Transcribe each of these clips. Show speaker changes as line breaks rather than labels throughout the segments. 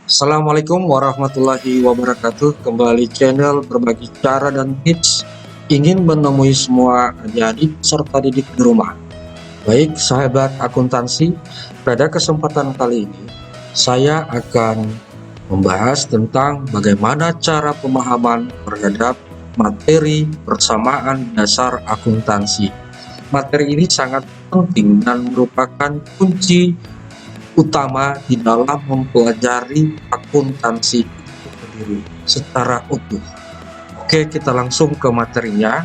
Assalamualaikum warahmatullahi wabarakatuh. Kembali channel berbagi cara dan tips ingin menemui semua adik-adik serta didik di rumah. Baik sahabat akuntansi, pada kesempatan kali ini saya akan membahas tentang bagaimana cara pemahaman terhadap materi persamaan dasar akuntansi. Materi ini sangat penting dan merupakan kunci utama di dalam mempelajari akuntansi itu sendiri secara utuh. Oke, kita langsung ke materinya.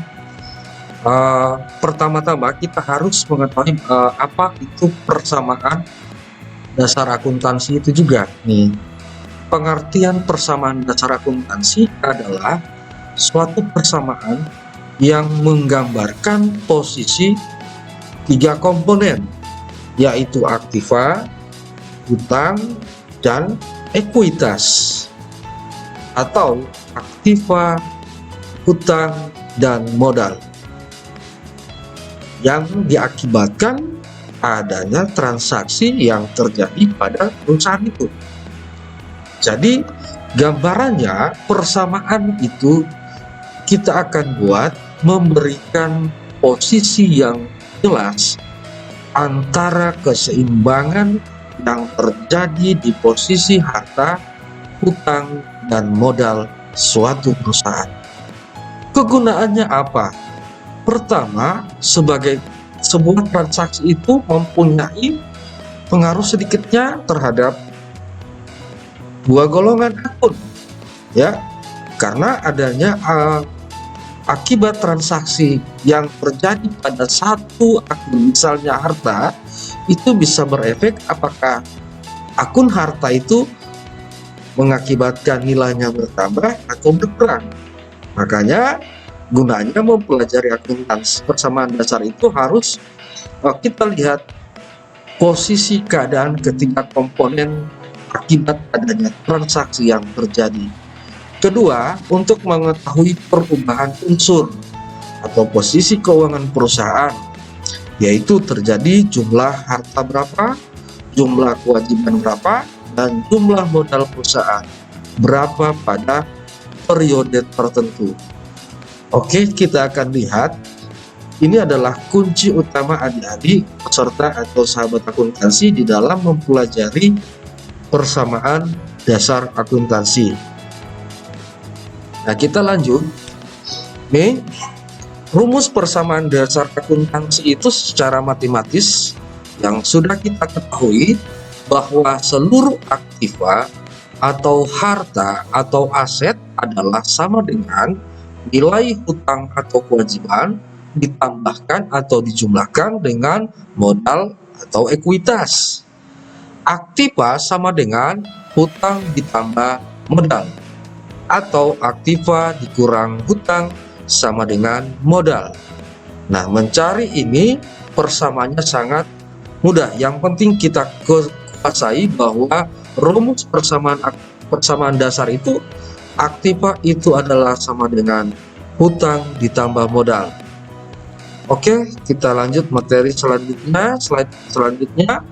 Pertama-tama kita harus mengetahui apa itu persamaan dasar akuntansi itu juga. Nih, pengertian persamaan dasar akuntansi adalah suatu persamaan yang menggambarkan posisi tiga komponen, yaitu aktiva, hutang, dan ekuitas, atau aktiva, hutang, dan modal, yang diakibatkan adanya transaksi yang terjadi pada perusahaan itu. Jadi gambarannya persamaan itu kita akan buat memberikan posisi yang jelas antara keseimbangan yang terjadi di posisi harta, hutang, dan modal suatu perusahaan. Kegunaannya apa? Pertama, sebagai sebuah transaksi itu mempunyai pengaruh sedikitnya terhadap dua golongan akun, ya, karena adanya akibat transaksi yang terjadi pada satu akun, misalnya harta, itu bisa berefek apakah akun harta itu mengakibatkan nilainya bertambah atau berkurang. Makanya gunanya mempelajari akuntansi persamaan dasar itu harus kita lihat posisi keadaan ketiga komponen akibat adanya transaksi yang terjadi. Kedua, untuk mengetahui perubahan unsur atau posisi keuangan perusahaan, yaitu terjadi jumlah harta berapa, jumlah kewajiban berapa, dan jumlah modal perusahaan berapa pada periode tertentu. Oke, kita akan lihat ini adalah kunci utama adik-adik peserta atau sahabat akuntansi di dalam mempelajari persamaan dasar akuntansi. Nah, kita lanjut. Nih, rumus persamaan dasar akuntansi itu secara matematis yang sudah kita ketahui bahwa seluruh aktiva atau harta atau aset adalah sama dengan nilai hutang atau kewajiban ditambahkan atau dijumlahkan dengan modal atau ekuitas. Aktiva sama dengan hutang ditambah modal, atau aktiva dikurang hutang sama dengan modal. Nah, mencari ini persamaannya sangat mudah. Yang penting kita kuasai bahwa rumus persamaan dasar itu aktiva itu adalah sama dengan hutang ditambah modal. Oke, kita lanjut materi selanjutnya, slide selanjutnya.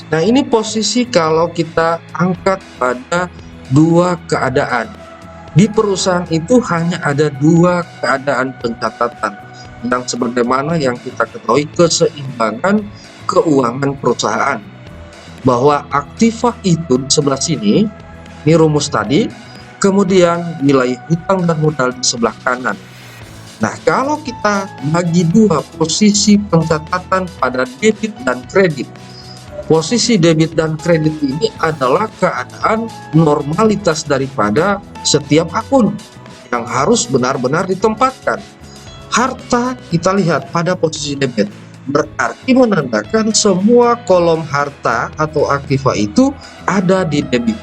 Nah, ini posisi kalau kita angkat pada dua keadaan. Di perusahaan itu hanya ada dua keadaan pencatatan yang sebagaimana yang kita ketahui keseimbangan keuangan perusahaan, bahwa aktiva itu di sebelah sini, ini rumus tadi, kemudian nilai hutang dan modal di sebelah kanan. Nah, kalau kita bagi dua posisi pencatatan pada debit dan kredit, posisi debit dan kredit ini adalah keadaan normalitas daripada setiap akun yang harus benar-benar ditempatkan. Harta kita lihat pada posisi debit, berarti menandakan semua kolom harta atau aktiva itu ada di debit.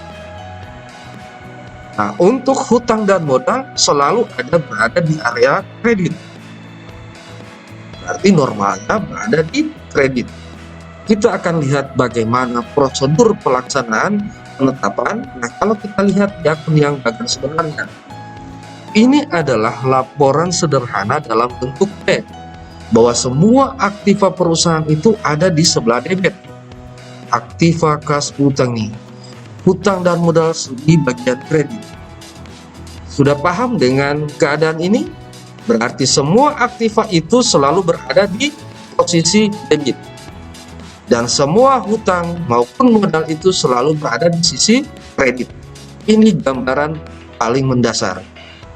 Nah, untuk hutang dan modal selalu berada di area kredit, berarti normalnya berada di kredit. Kita akan lihat bagaimana prosedur pelaksanaan penetapan. Nah, kalau kita lihat di akun yang bagian sebenarnya, ini adalah laporan sederhana dalam bentuk P, bahwa semua aktiva perusahaan itu ada di sebelah debit. Aktiva kas hutang nih. hutang dan modal di bagian kredit. Sudah paham dengan keadaan ini? Berarti semua aktiva itu selalu berada di posisi debit. Dan semua hutang maupun modal itu selalu berada di sisi kredit. Ini gambaran paling mendasar.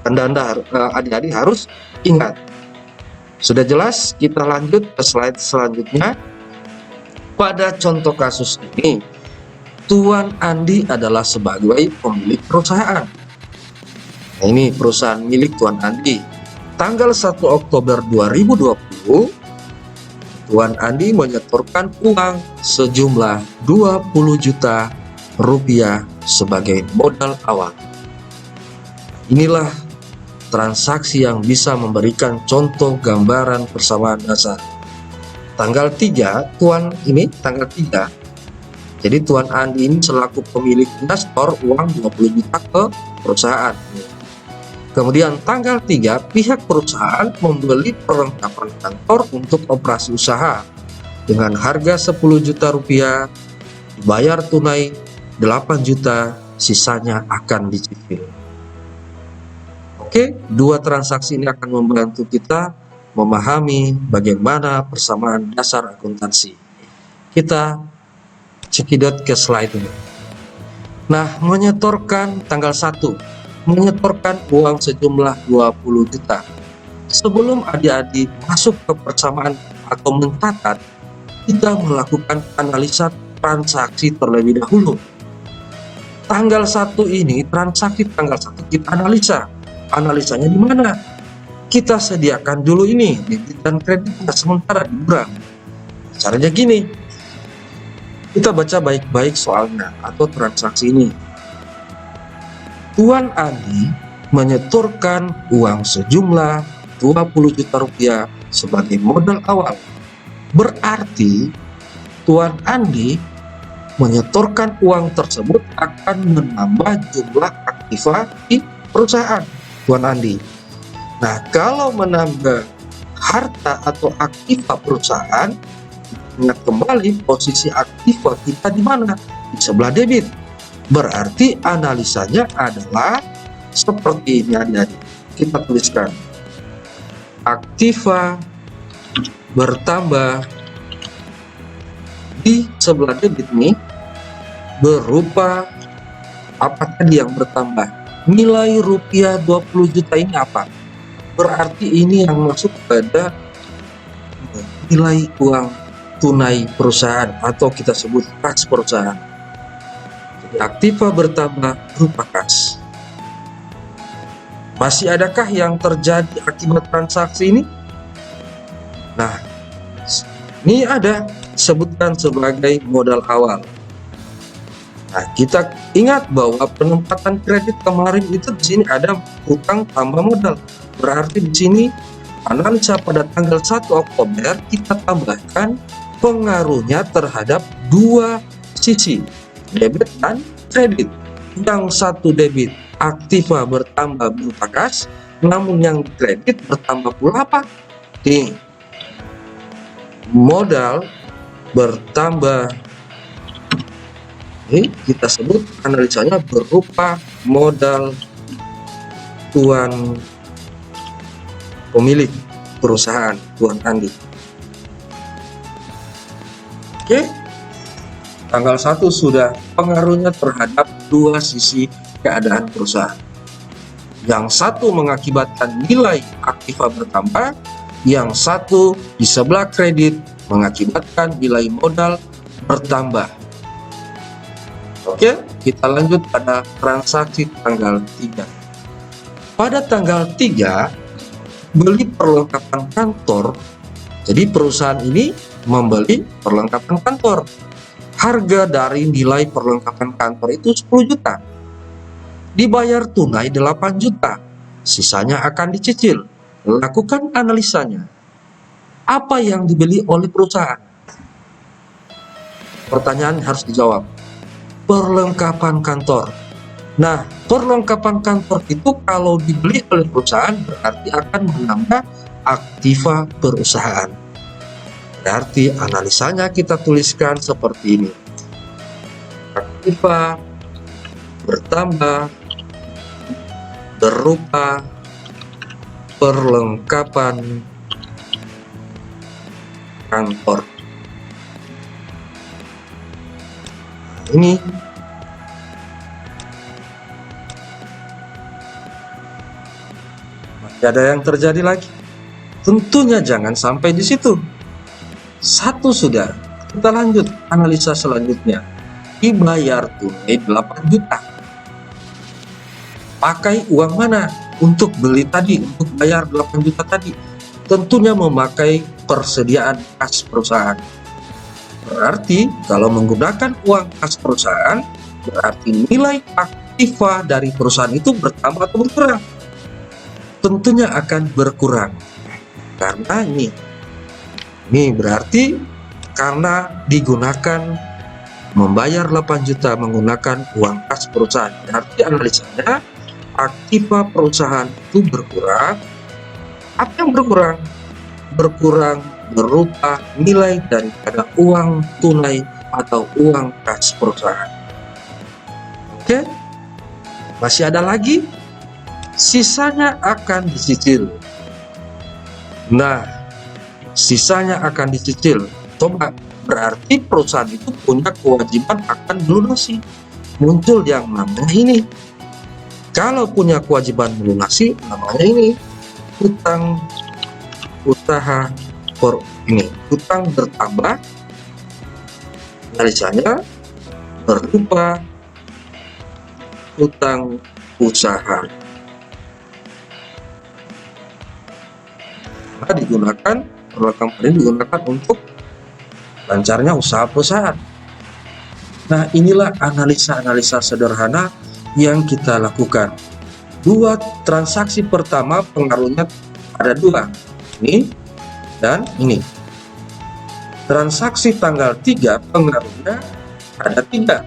Anda adik-adik harus ingat. Sudah jelas? Kita lanjut ke slide selanjutnya. Pada contoh kasus ini, Tuan Andi adalah sebagai pemilik perusahaan. Nah, ini perusahaan milik Tuan Andi. Tanggal 1 Oktober 2020, Tuan Andi menyetorkan uang sejumlah 20 juta rupiah sebagai modal awal. Inilah transaksi yang bisa memberikan contoh gambaran persamaan dasar. Tanggal 3, tanggal 3. Jadi Tuan Andi ini selaku pemilik investor uang 20 juta ke perusahaan. Kemudian tanggal 3, pihak perusahaan membeli perlengkapan kantor untuk operasi usaha dengan harga 10 juta rupiah, dibayar tunai 8 juta, sisanya akan dicicil. Oke, dua transaksi ini akan membantu kita memahami bagaimana persamaan dasar akuntansi. Kita cekidot ke slide ini. Nah, menyetorkan tanggal 1, menyetorkan uang sejumlah 20 juta. Sebelum adik-adik masuk ke persamaan atau mencatat, kita melakukan analisa transaksi terlebih dahulu. Tanggal 1 ini, transaksi tanggal 1 kita analisa. Analisanya di mana? Kita sediakan dulu ini debit dan kreditnya sementara dikurang. Caranya gini. Kita baca baik-baik soalnya atau transaksi ini. Tuan Andi menyetorkan uang sejumlah 20 juta rupiah sebagai modal awal. Berarti Tuan Andi menyetorkan uang tersebut akan menambah jumlah aktiva di perusahaan Tuan Andi. Nah, kalau menambah harta atau aktiva perusahaan, ingat kembali posisi aktiva kita di mana? Di sebelah debit. Berarti analisanya adalah seperti ini adik-adik. Kita tuliskan. Aktiva bertambah di sebelah debit nih berupa apa tadi yang bertambah? Nilai rupiah 20 juta ini apa? Berarti ini yang masuk pada nilai uang tunai perusahaan atau kita sebut kas perusahaan. Jadi aktiva bertambah berupa kas. Masih adakah yang terjadi akibat transaksi ini? Nah, ini ada sebutkan sebagai modal awal. Nah, kita ingat bahwa penempatan kredit kemarin itu di sini ada hutang tambah modal. Berarti di sini analisa pada tanggal 1 Oktober kita tambahkan pengaruhnya terhadap dua sisi, debit dan kredit. Yang satu debit aktiva bertambah berupa kas, namun yang kredit bertambah pula apa? Nih, modal bertambah. Ini kita sebut analisanya berupa modal Tuan pemilik perusahaan Tuan Andi. Oke, tanggal 1 sudah pengaruhnya terhadap dua sisi keadaan perusahaan. Yang satu mengakibatkan nilai aktiva bertambah, yang satu di sebelah kredit mengakibatkan nilai modal bertambah. Oke, kita lanjut pada transaksi tanggal 3. Pada tanggal 3, beli perlengkapan kantor. Jadi perusahaan ini membeli perlengkapan kantor. Harga dari nilai perlengkapan kantor itu 10 juta. Dibayar tunai 8 juta. Sisanya akan dicicil. Lakukan analisanya. Apa yang dibeli oleh perusahaan? Pertanyaan harus dijawab. Perlengkapan kantor. Nah, perlengkapan kantor itu kalau dibeli oleh perusahaan berarti akan menambah aktiva perusahaan. Berarti analisanya kita tuliskan seperti ini. Aktiva bertambah berupa perlengkapan kantor. Ini masih ada yang terjadi lagi. Tentunya jangan sampai di situ. Satu sudah, kita lanjut analisa selanjutnya. Dibayar tunai 8 juta. Pakai uang mana untuk beli tadi, untuk bayar 8 juta tadi? Tentunya memakai persediaan kas perusahaan. Berarti kalau menggunakan uang kas perusahaan, berarti nilai aktiva dari perusahaan itu bertambah atau berkurang? Tentunya akan berkurang. Karena ini berarti karena digunakan membayar 8 juta menggunakan uang kas perusahaan. Berarti analisanya aktiva perusahaan itu berkurang. Apa yang berkurang? Berkurang berupa nilai daripada uang tunai atau uang kas perusahaan. Oke, masih ada lagi, sisanya akan dicicil. Nah, sisanya akan dicicil. Coba, berarti perusahaan itu punya kewajiban akan melunasi. Muncul yang namanya ini. Kalau punya kewajiban melunasi, namanya ini hutang usaha hutang bertambah, analisanya berupa hutang usaha. Nah, digunakan perlengkapan ini digunakan untuk lancarnya usaha perusahaan. Nah, inilah analisa-analisa sederhana yang kita lakukan. Dua transaksi pertama pengaruhnya ada dua, ini dan ini. Transaksi tanggal 3 pengaruhnya ada 3.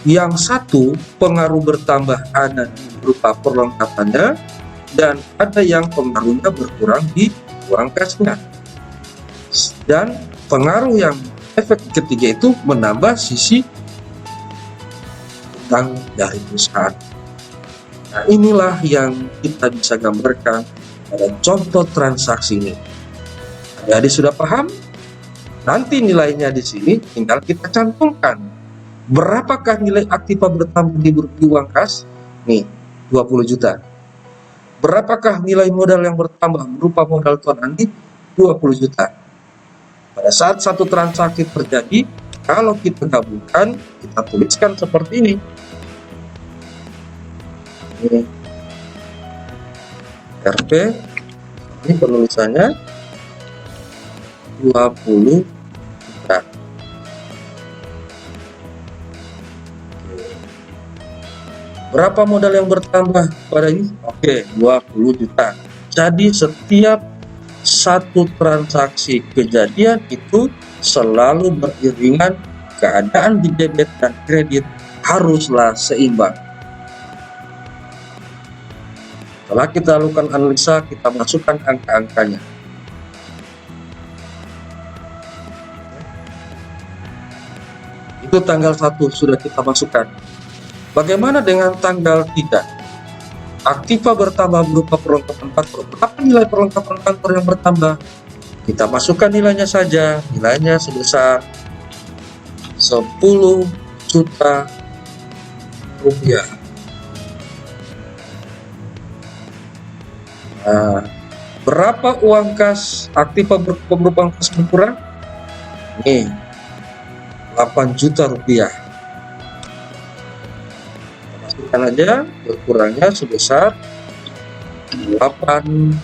Yang satu pengaruh bertambah ada berupa perlengkapannya, dan ada yang pengaruhnya berkurang di uang kasnya. Dan pengaruh yang efek ketiga itu menambah sisi hutang dari perusahaan. Nah, inilah yang kita bisa gambarkan pada contoh transaksi ini. Jadi sudah paham? Nanti nilainya di sini tinggal kita cantumkan. Berapakah nilai aktiva bertambah di uang kas? Nih, 20 juta. Berapakah nilai modal yang bertambah berupa modal tuan Andi? 20 juta. Pada saat satu transaksi terjadi, kalau kita gabungkan, kita tuliskan seperti ini. Ini RP, ini penulisannya 20 juta. Berapa modal yang bertambah pada ini? Oke, 20 juta. Jadi setiap satu transaksi kejadian itu selalu beriringan keadaan di debit dan kredit haruslah seimbang. Setelah kita lakukan analisa, kita masukkan angka-angkanya. Itu tanggal 1 sudah kita masukkan. Bagaimana dengan tanggal 3? Aktiva bertambah berupa perlengkapan kantor. Berapa nilai perlengkapan kantor yang bertambah? Kita masukkan nilainya saja. Nilainya sebesar 10 juta rupiah. Nah, berapa uang kas aktiva berupa kas berkurang? Nih, 8 juta rupiah. Masukkan aja, berkurangnya sebesar 8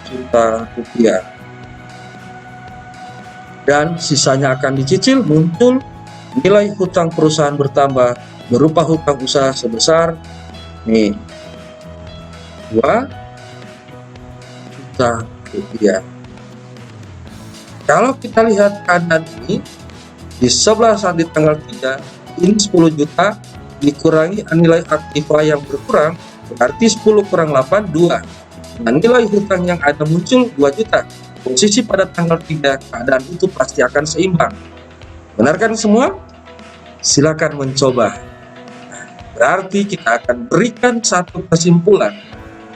juta rupiah. Dan sisanya akan dicicil, muncul nilai hutang perusahaan bertambah berupa hutang usaha sebesar nih 2 juta rupiah. Kalau kita lihat keadaan ini di sebelah saat di tanggal 3 ini 10 juta dikurangi nilai aktiva yang berkurang, berarti 10 kurang 8 2. Dan nilai hutang yang ada muncul 2 juta. Posisi pada tanggal 3 keadaan itu pasti akan seimbang. Benarkan semua? Silakan mencoba. Berarti kita akan berikan satu kesimpulan.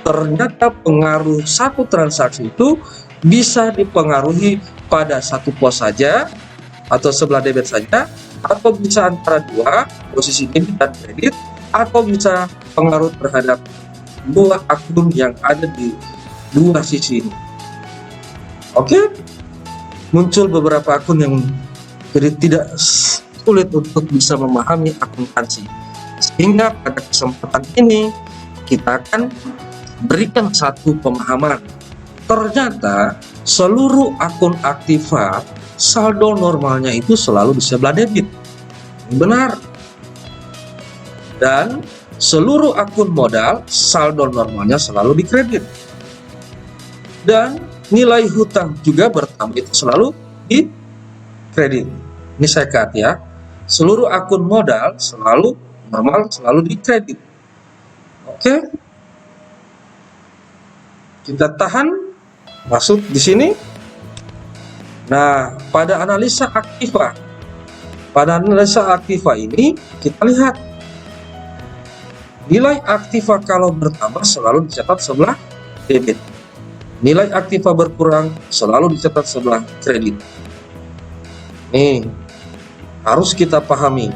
Ternyata pengaruh satu transaksi itu bisa dipengaruhi pada satu pos saja atau sebelah debit saja, atau bisa antara dua posisi debit dan kredit, atau bisa pengaruh terhadap dua akun yang ada di dua sisi ini. Oke, muncul beberapa akun yang jadi tidak sulit untuk bisa memahami akuntansi, sehingga pada kesempatan ini kita akan berikan satu pemahaman. Ternyata seluruh akun aktiva saldo normalnya itu selalu di sebelah debit. Benar. Dan seluruh akun modal saldo normalnya selalu di kredit. Dan nilai hutang juga bertambah itu selalu di kredit. Ini saya cut ya. Seluruh akun modal selalu normal, selalu di kredit. Oke. Kita tahan, masuk di sini. Nah, pada analisa aktiva ini kita lihat nilai aktiva kalau bertambah selalu dicatat sebelah debit. Nilai aktiva berkurang selalu dicatat sebelah kredit. Nih, harus kita pahami.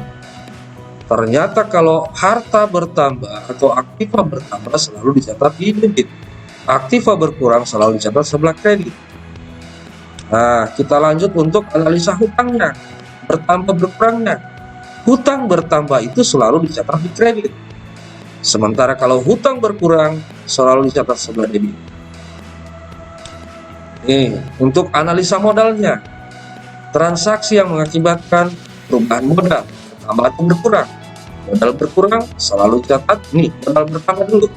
Ternyata kalau harta bertambah atau aktiva bertambah selalu dicatat di debit. Aktiva berkurang selalu dicatat sebelah kredit. Nah, kita lanjut untuk analisa hutangnya. Bertambah berkurangnya. Hutang bertambah itu selalu dicatat di kredit. Sementara kalau hutang berkurang selalu dicatat sebelah debit. Nih, untuk analisa modalnya. Transaksi yang mengakibatkan perubahan modal bertambah atau berkurang. Modal berkurang selalu dicatat, nih modal bertambah dulu,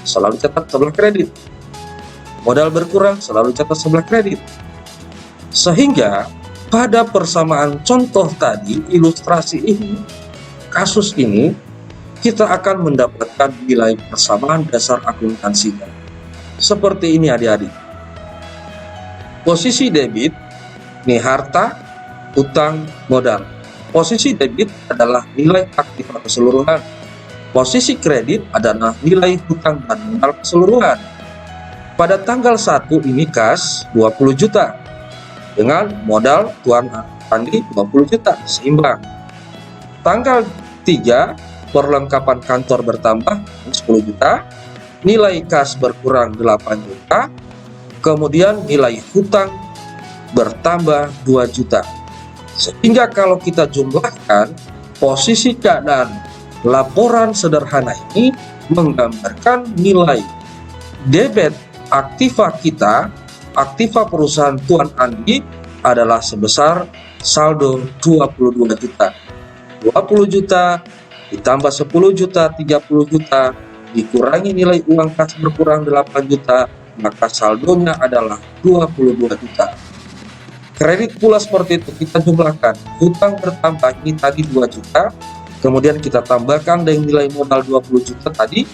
selalu dicatat sebelah kredit. Modal berkurang selalu dicatat sebelah kredit. Sehingga pada persamaan contoh tadi, ilustrasi ini, kasus ini, kita akan mendapatkan nilai persamaan dasar akuntansinya. Seperti ini adik-adik. Posisi debit, nih harta, hutang, modal. Posisi debit adalah nilai aktiva keseluruhan. Posisi kredit adalah nilai hutang dan modal keseluruhan. Pada tanggal 1 ini kas 20 juta dengan modal Tuan Andi 20 juta, seimbang. Tanggal 3 perlengkapan kantor bertambah 10 juta, nilai kas berkurang 8 juta, kemudian nilai hutang bertambah 2 juta. Sehingga kalau kita jumlahkan, posisi keadaan laporan sederhana ini menggambarkan nilai debit aktiva kita, aktiva perusahaan Tuan Andi adalah sebesar saldo 22 juta. 20 juta ditambah 10 juta, 30 juta, dikurangi nilai uang kas berkurang 8 juta, maka saldonya adalah 22 juta. Kredit pula seperti itu, kita jumlahkan. Hutang bertambah ini tadi 2 juta, kemudian kita tambahkan dengan nilai modal 20 juta tadi,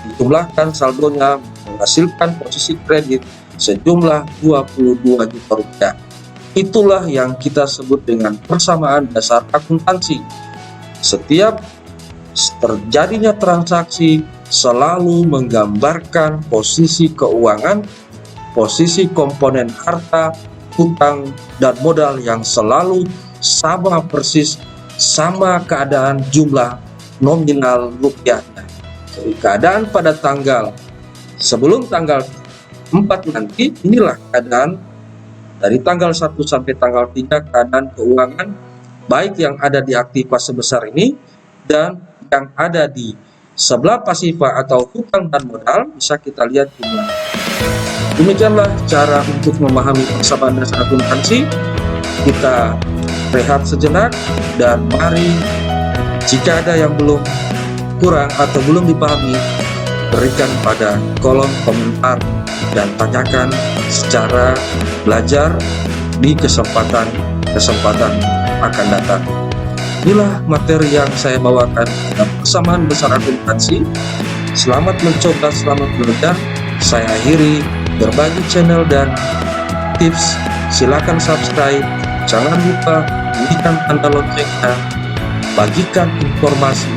dijumlahkan saldonya menghasilkan posisi kredit sejumlah 22 juta rupiah. Itulah yang kita sebut dengan persamaan dasar akuntansi. Setiap terjadinya transaksi selalu menggambarkan posisi keuangan, posisi komponen harta, hutang, dan modal yang selalu sama persis, sama keadaan jumlah nominal rupiahnya. Jadi keadaan pada tanggal sebelum tanggal 4 nanti, inilah keadaan dari tanggal 1 sampai tanggal 3, keadaan keuangan baik yang ada di aktiva sebesar ini dan yang ada di sebelah pasifa atau hutang dan modal, bisa kita lihat jumlah. Demikianlah cara untuk memahami persamaan dasar akuntansi. Kita rehat sejenak dan mari, jika ada yang belum kurang atau belum dipahami, berikan pada kolom komentar dan tanyakan secara belajar di kesempatan akan datang. Inilah materi yang saya bawakan dalam persamaan besar akuntansi. Selamat mencoba, selamat belajar. Saya akhiri berbagi channel dan tips. Silakan subscribe, jangan lupa bunyikan tanda loncengnya, bagikan informasi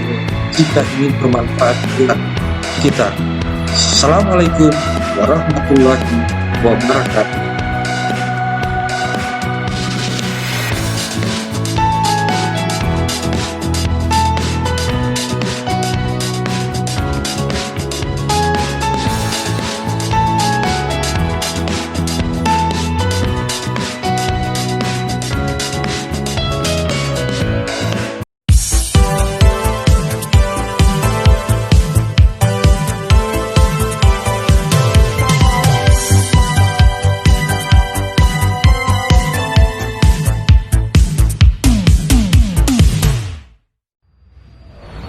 jika ingin bermanfaat buat kita. Assalamualaikum warahmatullahi wabarakatuh.